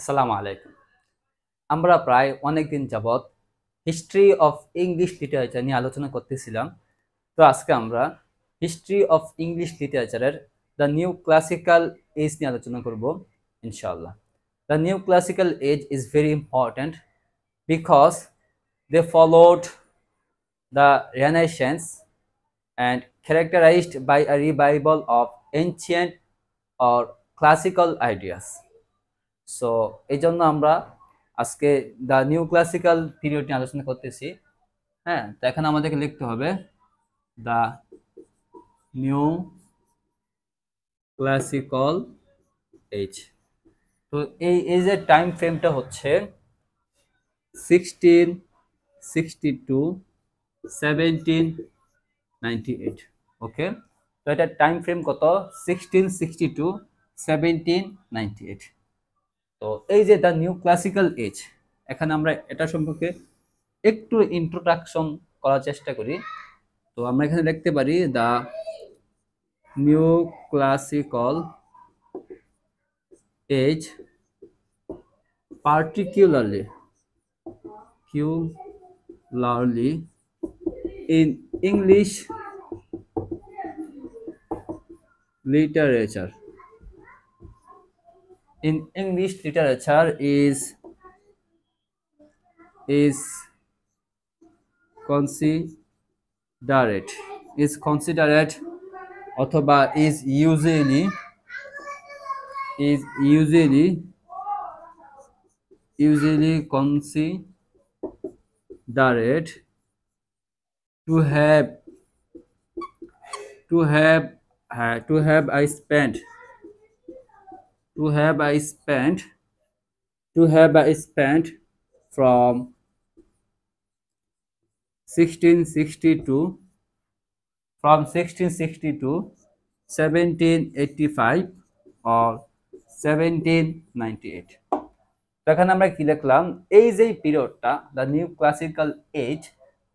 আসসালামু আলাইকুম। আমরা প্রায় অনেকদিন যাবৎ হিস্ট্রি অফ ইংলিশ লিটারেচার নিয়ে আলোচনা করতেছিলাম। তো আজকে আমরা হিস্ট্রি অফ ইংলিশ লিটারেচারের দ্য নিউ ক্লাসিক্যাল এজ নিয়ে আলোচনা করব ইনশাআল্লাহ। The new classical age is very important because they followed the Renaissance and characterized by a revival of ancient or classical ideas. So এই জন্য আমরা আজকে দ্য নিউ ক্লাসিক্যাল পিরিয়ড নিয়ে আলোচনা করতেছি। হ্যাঁ, তো এখানে আমাদেরকে লিখতে হবে দ্য নিউ ক্লাসিক্যাল এজ। তো এই এজের টাইম ফ্রেমটা হচ্ছে 1662 1798। ওকে, তো এটার টাইম ফ্রেম কত? 1662 1798। তো এই যে দ্য নিউ ক্লাসিক্যাল এজ, এখানে আমরা এটা সম্পর্কে একটু ইন্ট্রোডাকশন করার চেষ্টা করি। তো আমরা এখানে দেখতে পারি the new classical age particularly in English literature is considered অথবা is usually considered to have to have to have I spent from 1662 1785 or 1798। তো এখানে আমরা কি লিখলাম, এই যে পিরিয়ডটা দ্য নিউ ক্লাসিক্যাল এজ,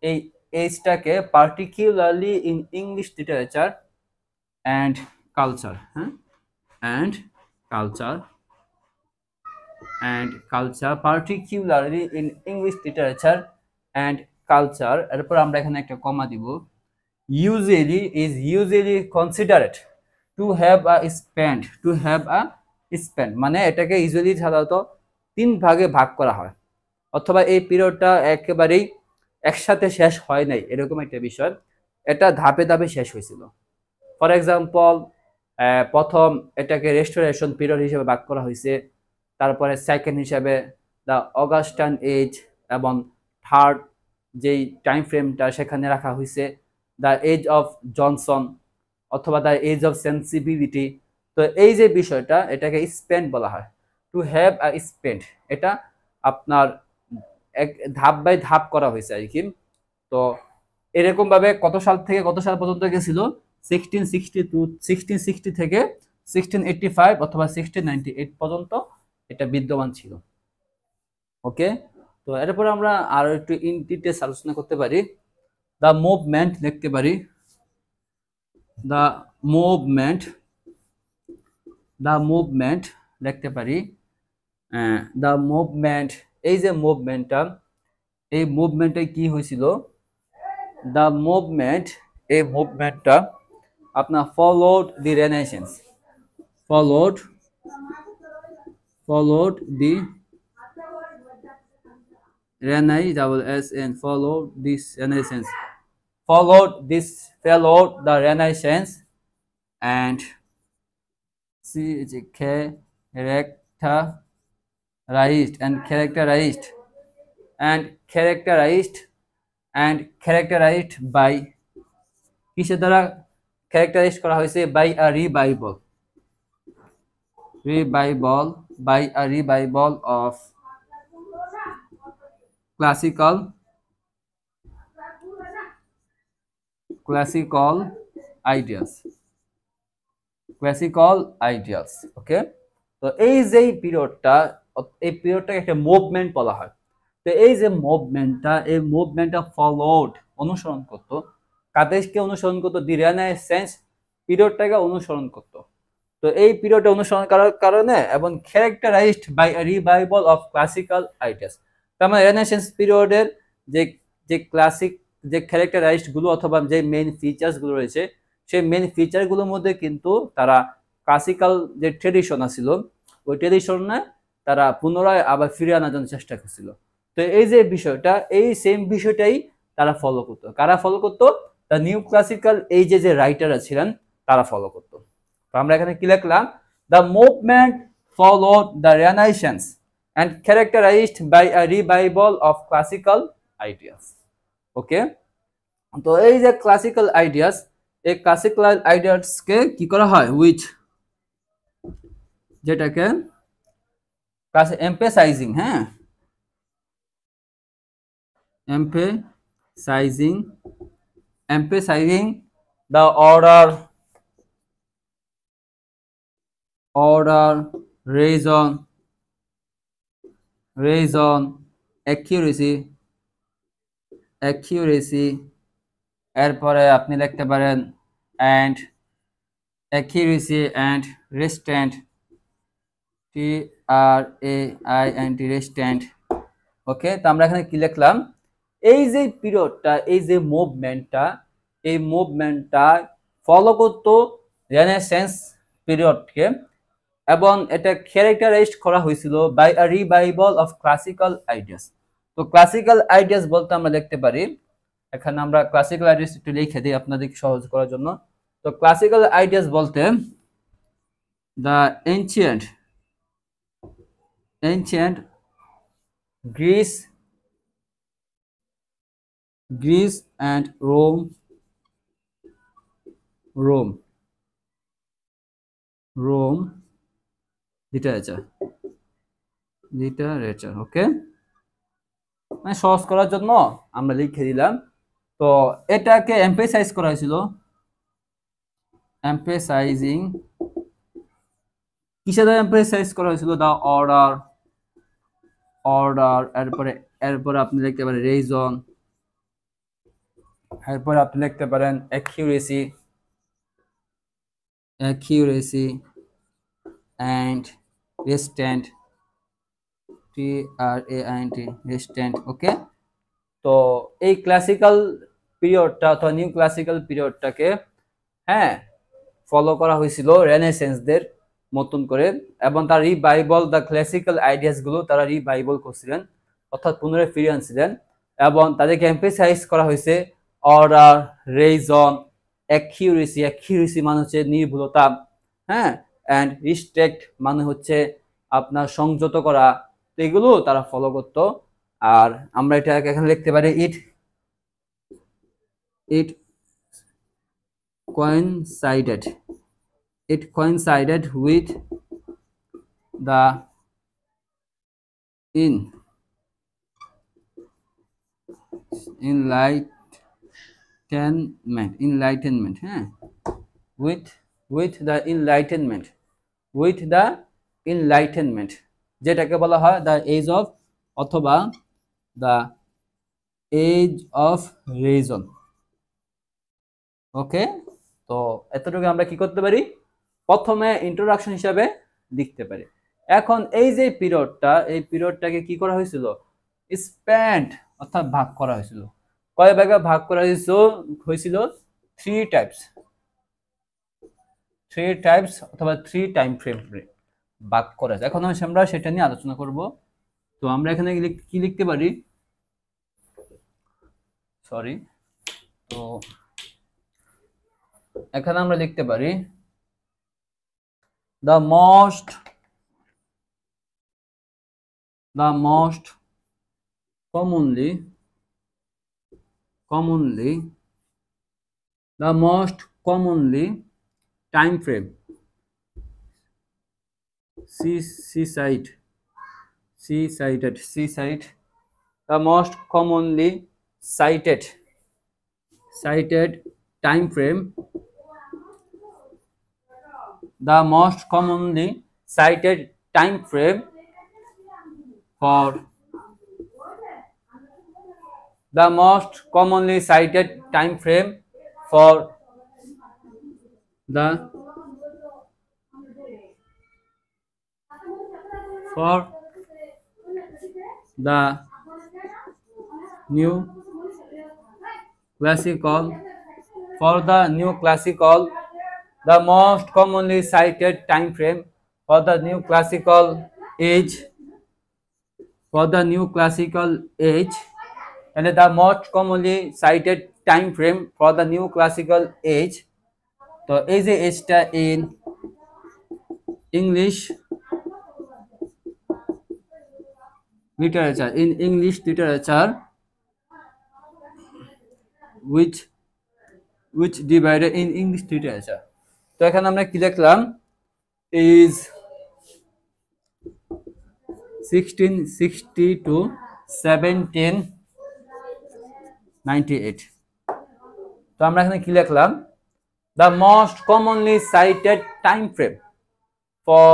এই এজটাকে particularly in English literature and culture, particularly in English literature and culture, এরপর আমরা এখানে একটা কমা দিব, usually considered to have a spent, মানে এটাকে ইউজুয়ালি সাধারণত 3 ভাগে ভাগ করা হয়, অথবা এই পিরিয়ডটা একেবারেই একসাথে শেষ হয় নাই এরকম একটা বিষয়, এটা ধাপে ধাপে শেষ হয়েছিল। ফর এক্সাম্পল, প্রথম এটাকে রেস্টোরেশন পিরিয়ড হিসেবে ভাগ করা হয়েছে, তারপরে সেকেন্ড হিসেবে দ্য অগাস্টান এজ, এবং থার্ড যেই টাইম ফ্রেমটা সেখানে রাখা হয়েছে দ্য এজ অফ জনসন অথবা দ্য এজ অফ সেন্সিবিলিটি। তো এই যে বিষয়টা, এটাকে স্পেন্ড বলা হয়, টু হ্যাভ আ স্পেন্ড। এটা আপনার এক ধাপ বাই ধাপ করা হয়েছে আর কি। তো এরকম ভাবে কত সাল থেকে কত সাল পর্যন্ত গেছিল, 1660 থেকে 1685 অথবা 1698 পর্যন্ত এটা বিদ্যমান ছিল। ওকে, তো এরপর আমরা আরো একটু ইন ডিটেইলস আলোচনা করতে পারি। দ্য মুভমেন্ট লিখতে পারি, দ্য মুভমেন্ট লিখতে পারি। দ্য মুভমেন্ট, এই যে মুভমেন্টটা, এই মুভমেন্টে কি হয়েছিল, দ্য মুভমেন্ট, এই মুভমেন্টটা আপনার followed the Renaissance, followed the Renaissance and characterized by কিসের দ্বারা ক্যারেক্টারাইজ করা হয়েছে, by a revival of classical ideas। Okay, তো এই যে পিরিয়ডটা, এই পিরিয়ডটাকে একটা মুভমেন্ট বলা হয়। তো এই যে মুভমেন্টটা ফলোড, অনুসরণ করতো, কাদেরকে অনুসরণ করতো, দি রেনেসাঁস পিরিয়ডটাকে অনুসরণ করতো। তো তো এই পিরিয়ডে অনুসরণ করার কারণে এবং characterized by a revival of classical ideas. তার মানে রেনেসান্স পিরিয়ডের যে যে ক্লাসিক যে ক্যারেক্টারাইজড গুলো অথবা যে মেইন ফিচার্স গুলো রয়েছে, সেই মেইন ফিচার গুলোর মধ্যে কিন্তু তারা ক্লাসিক্যাল যে ট্রেডিশন ছিল ওই ট্রেডিশনে তারা পুনরায় আবার ফিরে আনার জন্য চেষ্টা করছিল। তো এই যে বিষয়টা, এই সেম বিষয়টাই তারা ফলো করতো। কারা ফলো করতো? দ্য নিউ ক্লাসিক্যাল এই যে রাইটাররা ছিলেন তারা ফলো করতো। তো আমরা এখানে কি লিখলাম? The movement followed the Renaissance and characterized by a revival of classical ideas. Okay, তো এই যে ক্লাসিক্যাল আইডিয়াস, এই ক্লাসিক্যাল আইডিয়াসকে কি করা হয় উইথ, যেটাকে এমফেসাইজিং, হ্যাঁ, emphasizing the order, reason, accuracy, এরপরে আপনি লিখতে পারেন and accuracy and restraint, TRAINT, restraint। ওকে, তো আমরা এখানে কি লিখলাম? এই যে পিরিয়ডটা, এই যে মুভমেন্টটা, এই মুভমেন্টটা ফলো করতো রেনেসান্স পিরিয়ডকে এবং এটা ক্যারেক্টারাইজড করা হয়েছিল by a revival of classical ideas. তো ক্লাসিক্যাল আইডিয়াস বলতে আমরা দেখতে পারি, এখানে আমরা ক্লাসিক্যাল আইডিয়াস একটু লিখে দিই আপনাদের সহজ করার জন্য। তো ক্লাসিক্যাল আইডিয়াস বলতে the ancient Greece and Rome literature, ওকে, মানে সহজ করার জন্য আমরা লিখে দিলাম। তো এটাকে এমফেসাইজ করা হয়েছিল, এমফেসাইজিং, কিসের দ্বারা এমফেসাইজ করা হয়েছিল? দা অর্ডার, এরপরে আপনি লিখতে পারেন রিজন, এরপরে আপনি লিখতে পারেন accuracy and restraint, TRAINT, restraint। ওকে, তো এই ক্লাসিক্যাল পিরিয়ডটা অথবা নিউ ক্লাসিক্যাল পিরিয়ডটাকে হ্যাঁ ফলো করা হয়েছিল রেনেসান্সদের মতন করে, এবং তার রিভাইভাল, দ্য ক্লাসিক্যাল আইডিয়াস গুলো তারা রিভাইভাল করছিলেন অর্থাৎ পুনরায় ফিরে আনছিলেন, এবং তাদেরকে এমফেসাইজ করা হয়েছে অর্ডার, রিজন, অ্যাকিউরেসি মানে হচ্ছে নির্ভুলতা, হ্যাঁ, অ্যান্ড রিস্ট্রিক্ট মানে হচ্ছে আপনার সংযত করা। তো এগুলো তারা ফলো করতো। আর আমরা এটা এখানে লিখতে পারি it coincided with the enlightenment, হ্যাঁ, with the enlightenment, যেটাকে বলা হয় দ্য এজ অফ অথবা দ্য এজ অফ রিজন। ওকে, তো এতটুকু আমরা কি করতে পারি? প্রথমে ইন্ট্রোডাকশন হিসাবে লিখতে পারি। এখন এই যে পিরিয়ডটা, এই পিরিয়ডটাকে কি করা হয়েছিল? স্প্যান্ড অর্থাৎ ভাগ করা হয়েছিল। কয় ভাগে ভাগ করা হয়েছিল? থ্রি টাইপস অথবা 3 টাইম ফ্রেম ভাগ করা যায়। এখন আমরা সেটা নিয়ে আলোচনা করব। তো আমরা এখানে কি লিখতে পারি? তো এখানে আমরা লিখতে পারি the most commonly time frame, seaside, the most commonly cited time frame, the most commonly cited time frame for the most commonly cited time frame for the for the new classical the most commonly cited time frame for the new classical age and the most commonly cited time frame for the new classical age. তো এই যে এজটা in English literature which divided in English literature. তো এখানে আমরা কি লিখলাম is 1660 to 1798. তো আমরা এখানে কি লিখলাম the most commonly cited time frame for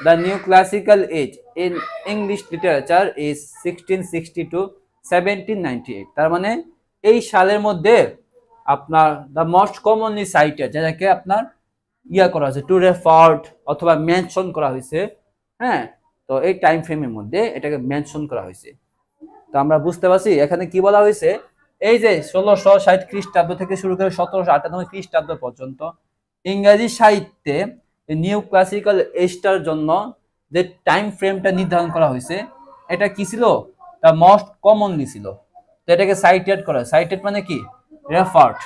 the new classical age in English literature is 1660 to 1798. তার মানে এই সালের মধ্যে আপনার the most commonly cited যেটাকে আপনার করা হয়েছে টু রেফার্ড অথবা মেনশন করা হয়েছে, হ্যাঁ, তো এই টাইম ফ্রেমের মধ্যে এটাকে মেনশন করা হয়েছে। তো আমরা বুঝতে পারছি এখানে কি বলা হয়েছে, এই যে 1660 খ্রিস্টাব্দ থেকে শুরু করে 1798 খ্রিস্টাব্দ পর্যন্ত ইংরেজি সাহিত্যে নিউ ক্লাসিক্যাল এজটার জন্য যে টাইম ফ্রেমটা নির্ধারণ করা হয়েছে এটা কি ছিল, তা মোস্ট কমনলি ছিল। তো এটাকে সাইটেড করা, সাইটেড মানে কি রেফার্ড,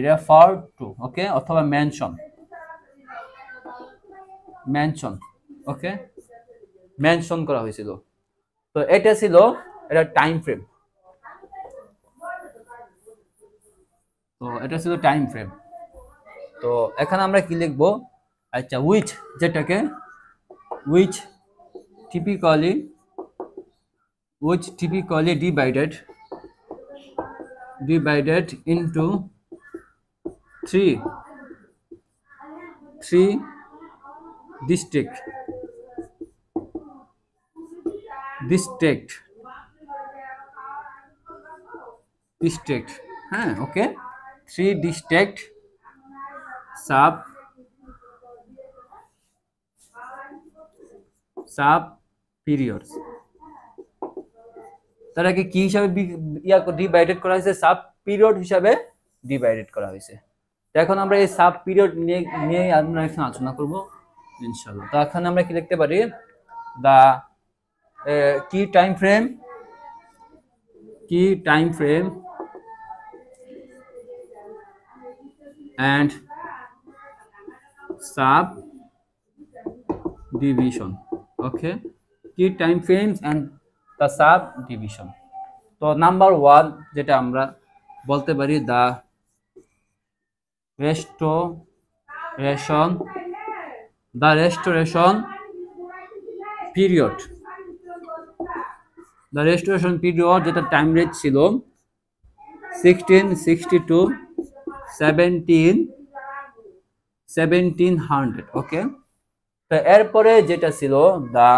রেফার্ড টু, ওকে, অথবা মেনশন, ওকে, মেনশন করা হয়েছিল। তো এটা ছিল এটা টাইম ফ্রেম, তো এটা ছিল টাইম ফ্রেম। তো এখানে আমরা কি লিখবো, আচ্ছা উইচ, যেটাকে which typically divided into three district, হ্যাঁ, ওকে, 3 distinct sub periods। তারাকে কি হিসাবে ডিভাইডেড করা হয়েছে, সাব পিরিয়ড হিসাবে ডিভাইডেড করা হয়েছে। তো এখন আমরা এই সাব পিরিয়ড নিয়ে আমরা এখন আলোচনা করব ইনশাআল্লাহ। তো এখন আমরা কি লিখতে পারি, দা কি time frame and sub division, okay, key time frames and the sub division। তো নাম্বার 1 যেটা আমরা বলতে পারি the restoration period, যেটা টাইম রেঞ্জ ছিল 1660 to 1700, ওকে। তো এরপরে যেটা ছিল দা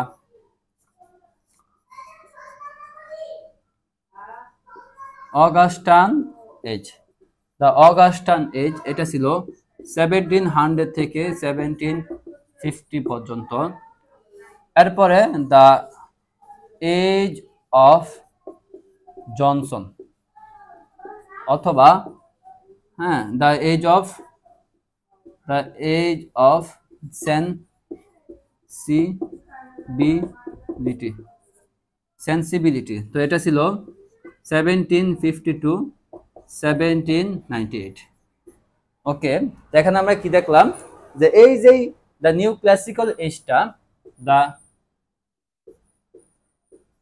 অগাস্টান এজ, এটা ছিল 1700 থেকে 1750 পর্যন্ত। এরপরে দা এজ অফ জনসন অথবা হ্যাঁ দা এজ অফ সেন্সিবিলিটি, তো এটা ছিল 1750 to 1798, ওকে। এখানে আমরা কি দেখলাম যে এই যে দ্য নিউ ক্লাসিক্যাল এজটা, দ্য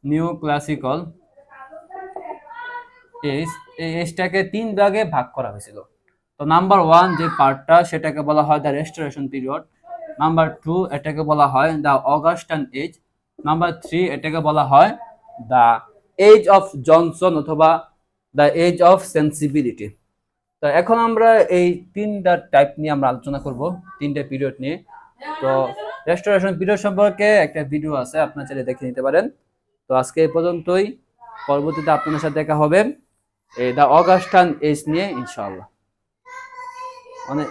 নিউ ক্লাসিক্যাল এজটাকে 3 ভাগে ভাগ করা হয়েছিল। তো নাম্বার 1 যে পার্টটা সেটাকে বলা হয় দ্য রেস্টোরেশন পিরিয়ড, নাম্বার 2 এটাকে বলা হয় দ্য অগাস্টান এজ, নাম্বার 3 এটাকে বলা হয় দ্য এজ অফ জনসন অথবা দ্য এজ অফ সেন্সিবিলিটি। তো এখন আমরা এই 3টা টাইপ নিয়ে আমরা আলোচনা করব, 3টে পিরিয়ড নিয়ে। তো রেস্টোরেশন পিরিয়ড সম্পর্কে একটা ভিডিও আছে, আপনারা চাইলে দেখে নিতে পারেন। তো আজকে এই পর্যন্তই, পরবর্তীতে আপনাদের সাথে দেখা হবে এই দ্য অগাস্টান এজ নিয়ে ইনশাআল্লাহ। অনেক